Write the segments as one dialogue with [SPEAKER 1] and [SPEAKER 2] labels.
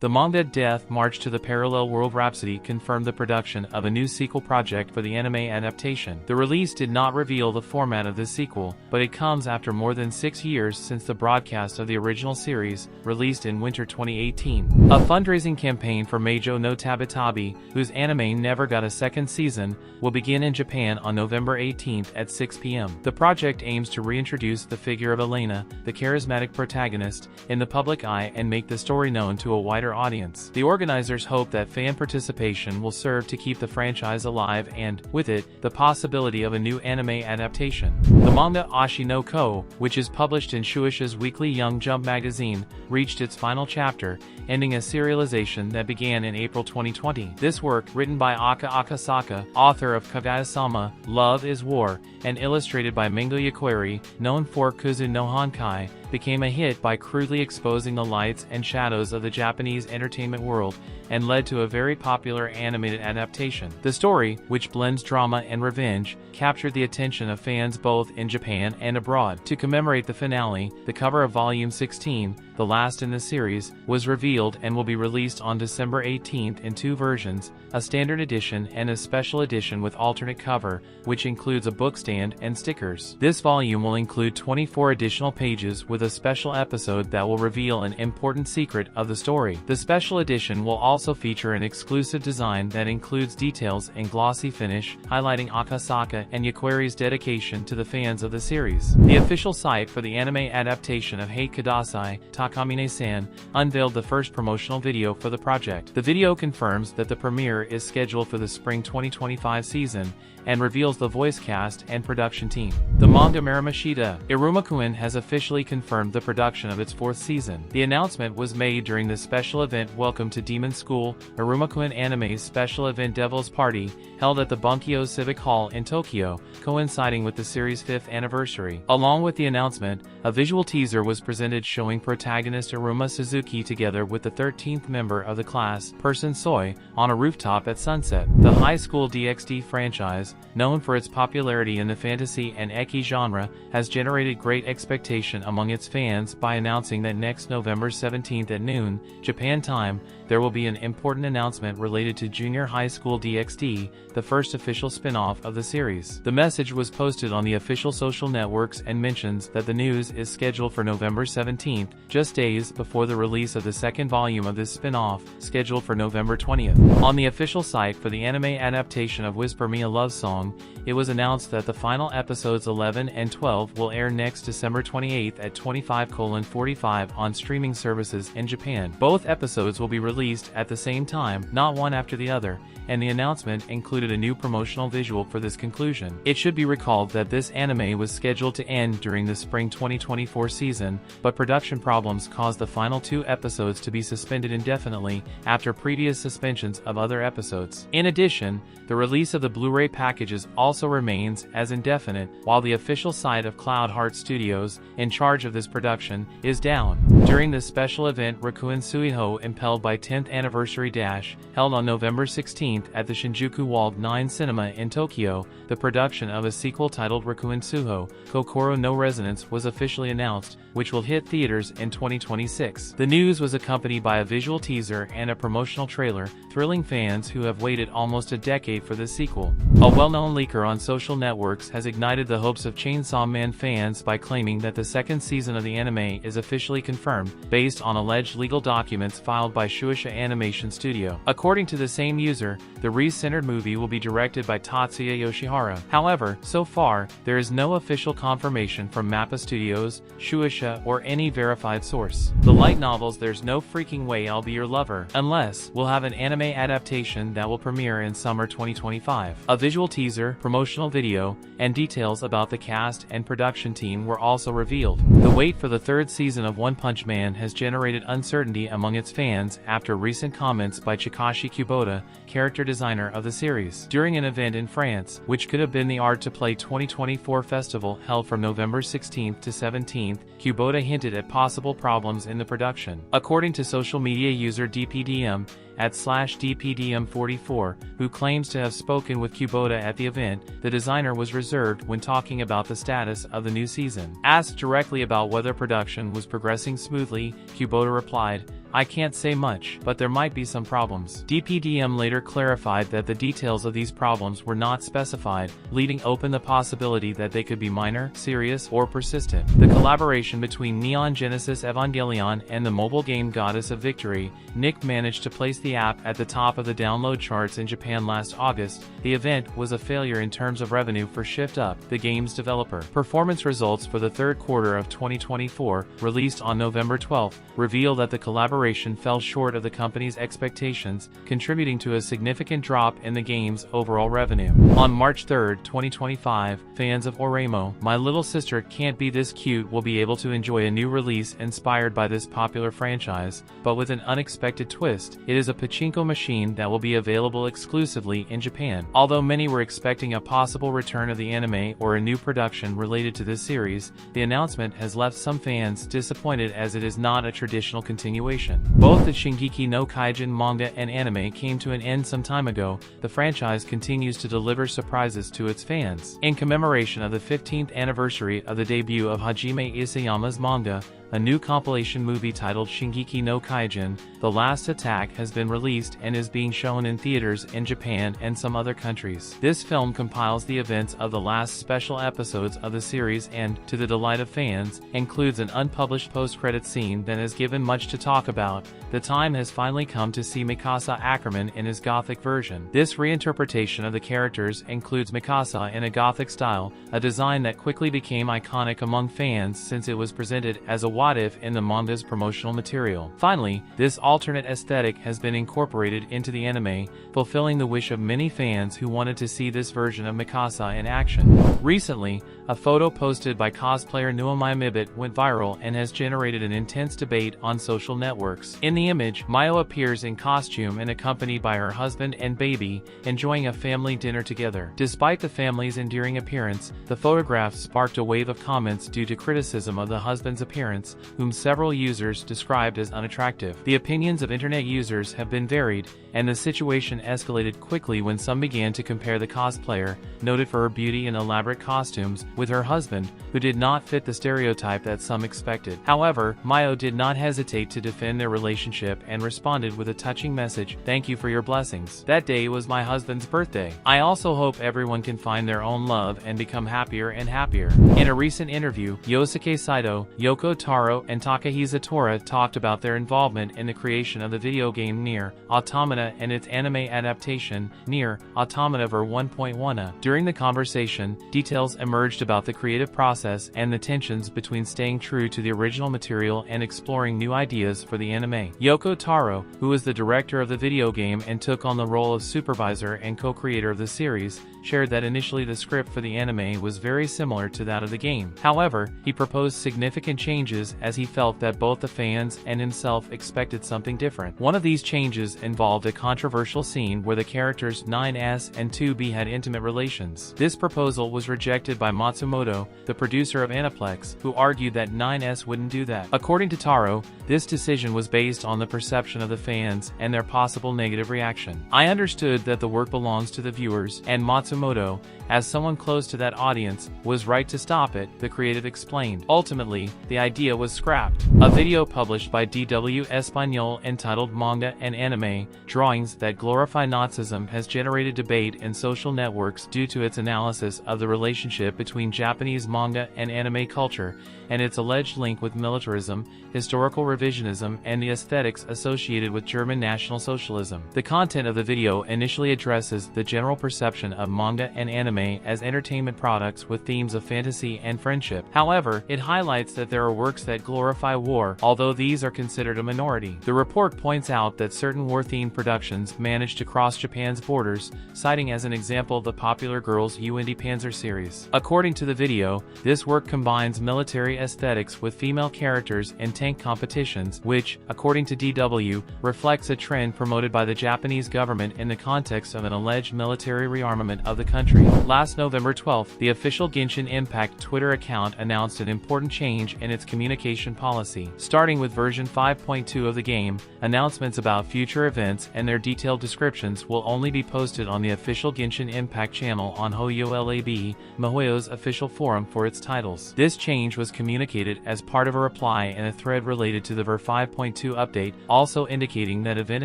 [SPEAKER 1] The manga Death March to the Parallel World Rhapsody confirmed the production of a new sequel project for the anime adaptation. The release did not reveal the format of this sequel, but it comes after more than 6 years since the broadcast of the original series, released in winter 2018. A fundraising campaign for Majo no Tabitabi, whose anime never got a second season, will begin in Japan on November 18th at 6 p.m. The project aims to reintroduce the figure of Elena, the charismatic protagonist, in the public eye and make the story known to a wider audience. The organizers hope that fan participation will serve to keep the franchise alive and, with it, the possibility of a new anime adaptation. The manga Oshi no Ko, which is published in Shueisha's weekly Young Jump magazine, reached its final chapter, ending a serialization that began in April 2020. This work, written by Aka Akasaka, author of Kaguya-sama, Love is War, and illustrated by Mingo Yaqueri, known for Kuzu no Honkai, became a hit by crudely exposing the lights and shadows of the Japanese entertainment world, and led to a very popular animated adaptation. The story, which blends drama and revenge, captured the attention of fans both in Japan and abroad. To commemorate the finale, the cover of Volume 16, the last in the series, was revealed and will be released on December 18th in 2 versions, a standard edition and a special edition with alternate cover, which includes a book stand and stickers. This volume will include 24 additional pages with a special episode that will reveal an important secret of the story. The special edition will also feature an exclusive design that includes details and glossy finish, highlighting Akasaka and Yaqueri's dedication to the fans of the series. The official site for the anime adaptation of Heikadeshi, Takamine-san, unveiled the first promotional video for the project. The video confirms that the premiere is scheduled for the spring 2025 season, and reveals the voice cast and production team. The manga Mairimashita, Iruma-kun has officially confirmed the production of its 4th season. The announcement was made during the special event Welcome to Demon School, Iruma-kun Anime's special event Devil's Party, held at the Bunkyo Civic Hall in Tokyo, coinciding with the series' 5th anniversary. Along with the announcement, a visual teaser was presented showing protagonist Iruma Suzuki together with the 13th member of the class, Person Soi, on a rooftop at sunset. The high School DxD franchise, known for its popularity in the fantasy and eki genre, has generated great expectation among its fans by announcing that next November 17th at noon, Japan time, there will be an important announcement related to Junior High School DxD, the first official spin-off of the series. The message was posted on the official social networks and mentions that the news is scheduled for November 17th, just days before the release of the 2nd volume of this spin-off, scheduled for November 20th. On the official site for the anime adaptation of Whisper Me a Love Song, it was announced that the final episodes 11 and 12 will air next December 28th at 25:45 on streaming services in Japan. Both episodes will be released at the same time, not one after the other, and the announcement included a new promotional visual for this conclusion. It should be recalled that this anime was scheduled to end during the spring 2024 season, but production problems caused the final 2 episodes to be suspended indefinitely after previous suspensions of other episodes. In addition, the release of the Blu-ray packages also remains as indefinite, while the official site of Cloud Heart Studios, in charge of this production, is down. During the special event Rakuen Suiho Impelled by 10th Anniversary Dash, held on November 16th at the Shinjuku Walled 9 Cinema in Tokyo, the production of a sequel titled Rakuen Suho, Kokoro no Resonance was officially announced, which will hit theaters in 2026. The news was accompanied by a visual teaser and a promotional trailer, thrilling fans who have waited almost a decade for this sequel. A well-known leaker on social networks has ignited the hopes of Chainsaw Man fans by claiming that the 2nd season of the anime is officially confirmed, based on alleged legal documents filed by Shueisha Animation Studio. According to the same user, the Reese-centered movie will be directed by Tatsuya Yoshihara. However, so far, there is no official confirmation from MAPPA Studios, Shueisha, or any verified source. The light novels There's No Freaking Way I'll Be Your Lover, Unless, will have an anime adaptation that will premiere in summer 2025. A visual teaser, promotional video, and details about the cast and production team were also revealed. The wait for the 3rd season of One Punch Man has generated uncertainty among its fans after recent comments by Chikashi Kubota, character designer of the series. During an event in France, which could have been the Art to Play 2024 festival held from November 16th to 17th, Kubota hinted at possible problems in the production. According to social media user DPDM, @DPDM44, who claims to have spoken with Kubota at the event, the designer was reserved when talking about the status of the new season. Asked directly about whether production was progressing smoothly, Kubota replied, I can't say much, but there might be some problems. DPDM later clarified that the details of these problems were not specified, leaving open the possibility that they could be minor, serious, or persistent. The collaboration between Neon Genesis Evangelion and the mobile game Goddess of Victory, Nikke, managed to place the app at the top of the download charts in Japan last August. The event was a failure in terms of revenue for Shift Up, the game's developer. Performance results for the third quarter of 2024, released on November 12, reveal that the collaboration fell short of the company's expectations, contributing to a significant drop in the game's overall revenue. On March 3, 2025, fans of Oreimo, My Little Sister Can't Be This Cute will be able to enjoy a new release inspired by this popular franchise, but with an unexpected twist. It is a pachinko machine that will be available exclusively in Japan. Although many were expecting a possible return of the anime or a new production related to this series, the announcement has left some fans disappointed as it is not a traditional continuation. Both the Shingeki no Kyojin manga and anime came to an end some time ago. The franchise continues to deliver surprises to its fans. In commemoration of the 15th anniversary of the debut of Hajime Isayama's manga, a new compilation movie titled Shingeki no Kyojin, The Last Attack, has been released and is being shown in theaters in Japan and some other countries. This film compiles the events of the last special episodes of the series and, to the delight of fans, includes an unpublished post-credit scene that has given much to talk about. The time has finally come to see Mikasa Ackerman in his gothic version. This reinterpretation of the characters includes Mikasa in a gothic style, a design that quickly became iconic among fans since it was presented as a what-if in the manga's promotional material. Finally, this alternate aesthetic has been incorporated into the anime, fulfilling the wish of many fans who wanted to see this version of Mikasa in action. Recently, a photo posted by cosplayer Nuamimibit went viral and has generated an intense debate on social networks. In the image, Majo appears in costume and accompanied by her husband and baby, enjoying a family dinner together. Despite the family's endearing appearance, the photograph sparked a wave of comments due to criticism of the husband's appearance, whom several users described as unattractive. The opinions of internet users have been varied, and the situation escalated quickly when some began to compare the cosplayer, noted for her beauty and elaborate costumes, with her husband, who did not fit the stereotype that some expected. However, Majo did not hesitate to defend their relationship and responded with a touching message: "Thank you for your blessings. That day was my husband's birthday. I also hope everyone can find their own love and become happier and happier." In a recent interview, Yosuke Saito, Yoko Taro, and Takahisa Tora talked about their involvement in the creation of the video game Nier Automata and its anime adaptation, Nier Automata Ver 1.1. During the conversation, details emerged about the creative process and the tensions between staying true to the original material and exploring new ideas for the anime. Yoko Taro, who is the director of the video game and took on the role of supervisor and co-creator of the series, shared that initially the script for the anime was very similar to that of the game. However, he proposed significant changes as he felt that both the fans and himself expected something different. One of these changes involved a controversial scene where the characters 9S and 2B had intimate relations. This proposal was rejected by Matsumoto, the producer of Aniplex, who argued that 9S wouldn't do that. According to Taro, this decision was based on the perception of the fans and their possible negative reaction. "I understood that the work belongs to the viewers, and Matsumoto, as someone close to that audience, was right to stop it," the creative explained. Ultimately, the idea was scrapped. A video published by DW Espanol entitled Manga and Anime, Drawings That Glorify Nazism has generated debate in social networks due to its analysis of the relationship between Japanese manga and anime culture, and its alleged link with militarism, historical revisionism, and the aesthetics associated with German National Socialism. The content of the video initially addresses the general perception of manga and anime as entertainment products with themes of fantasy and friendship. However, it highlights that there are works that glorify war, although these are considered a minority. The report points out that certain war-themed productions manage to cross Japan's borders, citing as an example the popular Girls UND Panzer series. According to the video, this work combines military aesthetics with female characters in tank competitions, which, according to DW, reflects a trend promoted by the Japanese government in the context of an alleged military rearmament of the country. Last November 12, the official Genshin Impact Twitter account announced an important change in its communication communication policy. Starting with version 5.2 of the game, announcements about future events and their detailed descriptions will only be posted on the official Genshin Impact channel on HoYoLAB, MiHoYo's official forum for its titles. This change was communicated as part of a reply in a thread related to the Ver 5.2 update, also indicating that event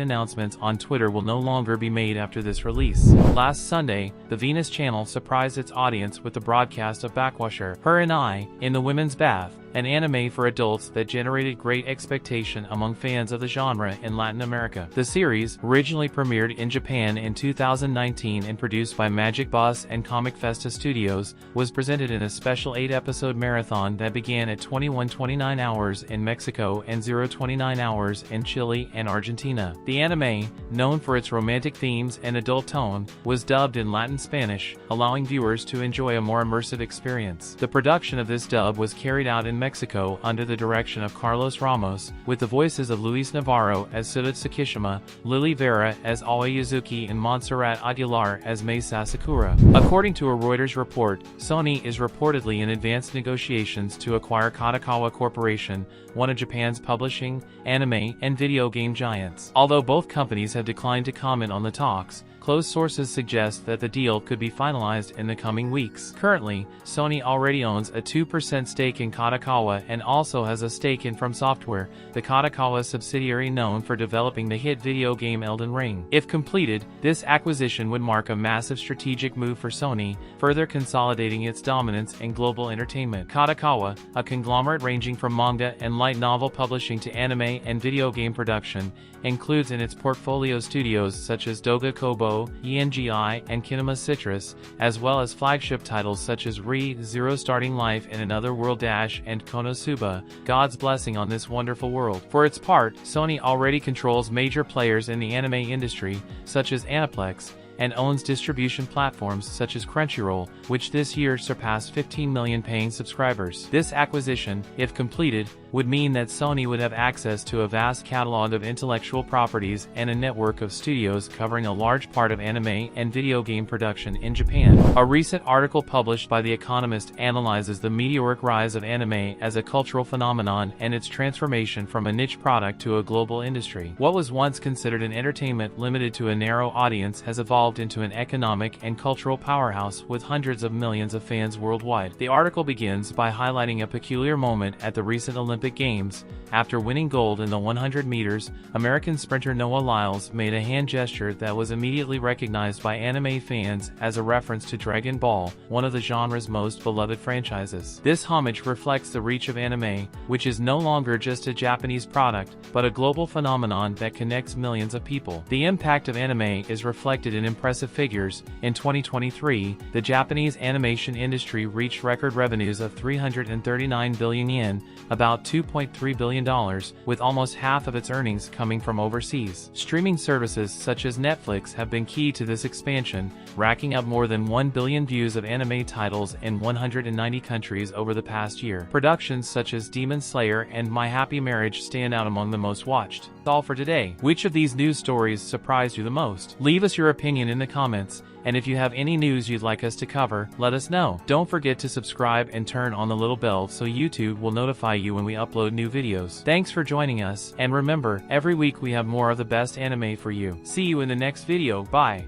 [SPEAKER 1] announcements on Twitter will no longer be made after this release. Last Sunday, the Venus channel surprised its audience with the broadcast of Backwasher, Her and I, in the Women's Bath, an anime for adults that generated great expectation among fans of the genre in Latin America. The series, originally premiered in Japan in 2019 and produced by Magic Boss and Comic Festa Studios, was presented in a special 8-episode marathon that began at 21:29 hours in Mexico and 0:29 hours in Chile and Argentina. The anime, known for its romantic themes and adult tone, was dubbed in Latin Spanish, allowing viewers to enjoy a more immersive experience. The production of this dub was carried out in Mexico under the direction of Carlos Ramos, with the voices of Luis Navarro as Suda Tsukishima, Lily Vera as Aoi Yuzuki and Montserrat Aguilar as Mei Sasakura. According to a Reuters report, Sony is reportedly in advanced negotiations to acquire Kadokawa Corporation, one of Japan's publishing, anime, and video game giants. Although both companies have declined to comment on the talks, close sources suggest that the deal could be finalized in the coming weeks. Currently, Sony already owns a 2% stake in Kadokawa and also has a stake in From Software, the Kadokawa subsidiary known for developing the hit video game Elden Ring. If completed, this acquisition would mark a massive strategic move for Sony, further consolidating its dominance in global entertainment. Kadokawa, a conglomerate ranging from manga and light novel publishing to anime and video game production, includes in its portfolio studios such as Doga Kobo, ENGI, and Kinema Citrus, as well as flagship titles such as Re-Zero Starting Life in Another World Dash and Konosuba, God's Blessing on This Wonderful World. For its part, Sony already controls major players in the anime industry, such as Aniplex, and owns distribution platforms such as Crunchyroll, which this year surpassed 15 million paying subscribers. This acquisition, if completed, would mean that Sony would have access to a vast catalog of intellectual properties and a network of studios covering a large part of anime and video game production in Japan. A recent article published by The Economist analyzes the meteoric rise of anime as a cultural phenomenon and its transformation from a niche product to a global industry. What was once considered an entertainment limited to a narrow audience has evolved into an economic and cultural powerhouse with hundreds of millions of fans worldwide. The article begins by highlighting a peculiar moment at the recent Olympic Games. After winning gold in the 100 meters, American sprinter Noah Lyles made a hand gesture that was immediately recognized by anime fans as a reference to Dragon Ball, one of the genre's most beloved franchises. This homage reflects the reach of anime, which is no longer just a Japanese product, but a global phenomenon that connects millions of people. The impact of anime is reflected in impressive figures. In 2023, the Japanese animation industry reached record revenues of 339 billion yen, about $2.3 billion, with almost half of its earnings coming from overseas. Streaming services such as Netflix have been key to this expansion, racking up more than 1 billion views of anime titles in 190 countries over the past year. Productions such as Demon Slayer and My Happy Marriage stand out among the most watched. That's all for today. Which of these news stories surprised you the most? Leave us your opinion in the comments, and if you have any news you'd like us to cover, let us know. Don't forget to subscribe and turn on the little bell so YouTube will notify you when we upload new videos. Thanks for joining us, and remember, every week we have more of the best anime for you. See you in the next video. Bye.